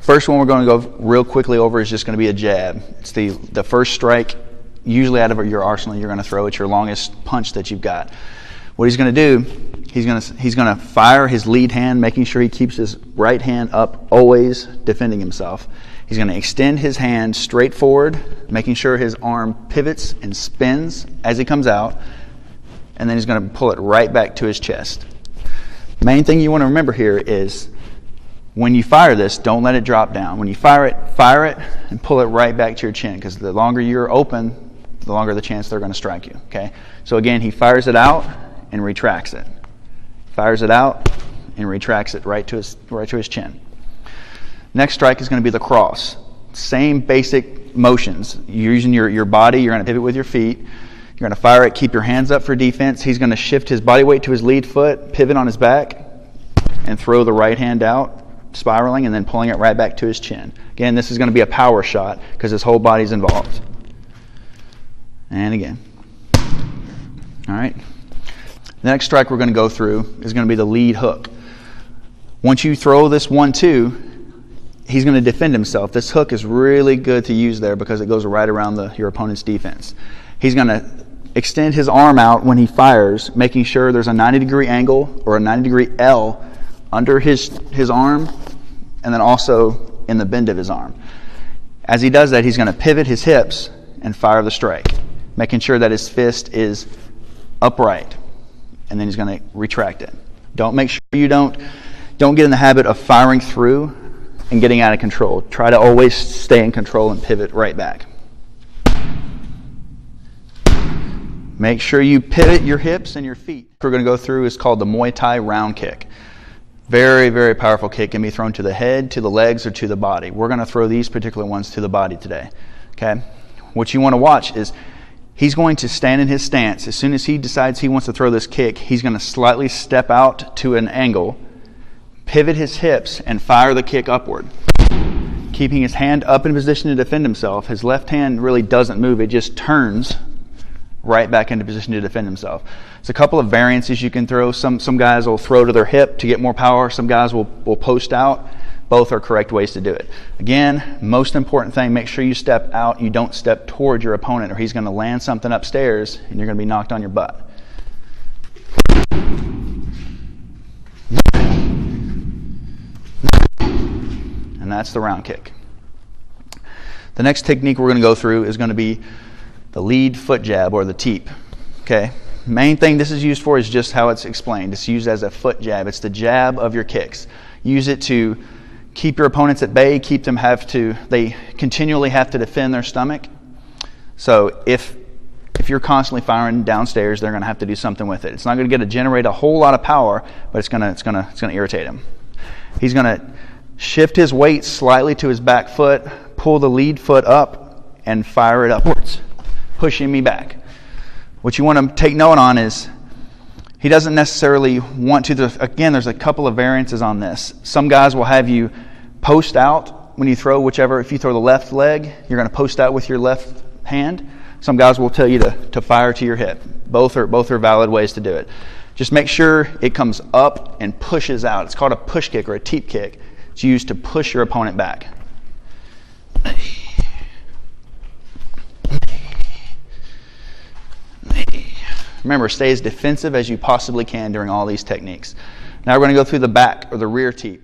First one we're going to go real quickly over is just going to be a jab. It's the first strike, usually out of your arsenal, you're going to throw. It's your longest punch that you've got. What he's going to do, he's going to fire his lead hand, making sure he keeps his right hand up, always defending himself. He's going to extend his hand straight forward, making sure his arm pivots and spins as he comes out, and then he's going to pull it right back to his chest. Main thing you want to remember here is when you fire this, don't let it drop down. When you fire it and pull it right back to your chin, because the longer you're open, the longer the chance they're going to strike you. Okay. So again, he fires it out and retracts it. Fires it out and retracts it right to his chin. Next strike is going to be the cross. Same basic motions. You're using your body. You're going to pivot with your feet. You're going to fire it. Keep your hands up for defense. He's going to shift his body weight to his lead foot, pivot on his back, and throw the right hand out, spiraling, and then pulling it right back to his chin. Again, this is going to be a power shot because his whole body's involved. And again. All right. The next strike we're going to go through is going to be the lead hook. Once you throw this 1-2, he's going to defend himself. This hook is really good to use there because it goes right around your opponent's defense. He's going to extend his arm out when he fires, making sure there's a 90-degree angle or a 90-degree L under his arm, and then also in the bend of his arm. As he does that, he's going to pivot his hips and fire the strike, making sure that his fist is upright, and then he's going to retract it. Make sure you don't get in the habit of firing through and getting out of control. Try to always stay in control and pivot right back. Make sure you pivot your hips and your feet. What we're going to go through is called the Muay Thai round kick. Very, very powerful kick. Can be thrown to the head, to the legs, or to the body. We're going to throw these particular ones to the body today. Okay? What you want to watch is he's going to stand in his stance. As soon as he decides he wants to throw this kick, he's going to slightly step out to an angle, pivot his hips, and fire the kick upward. Keeping his hand up in position to defend himself. His left hand really doesn't move. It just turns right back into position to defend himself. There's a couple of variances you can throw. Some guys will throw to their hip to get more power. Some guys will post out. Both are correct ways to do it. Again, most important thing, make sure you step out. You don't step toward your opponent or he's going to land something upstairs and you're going to be knocked on your butt. And that's the round kick. The next technique we're going to go through is going to be the lead foot jab or the teep. Okay. Main thing this is used for is just how it's explained. It's used as a foot jab. It's the jab of your kicks. Use it to keep your opponents at bay, they continually have to defend their stomach. So if you're constantly firing downstairs, they're going to have to do something with it. It's not going to generate a whole lot of power, but it's going to irritate him. He's going to shift his weight slightly to his back foot, pull the lead foot up, and fire it upwards, pushing me back. What you want to take note on is he doesn't necessarily want to. Again, there's a couple of variances on this. Some guys will have you post out when you throw whichever. If you throw the left leg, you're going to post out with your left hand. Some guys will tell you to fire to your hip. Both are valid ways to do it. Just make sure it comes up and pushes out. It's called a push kick or a teep kick. It's used to push your opponent back. Remember, stay as defensive as you possibly can during all these techniques. Now we're going to go through the back or the rear teep.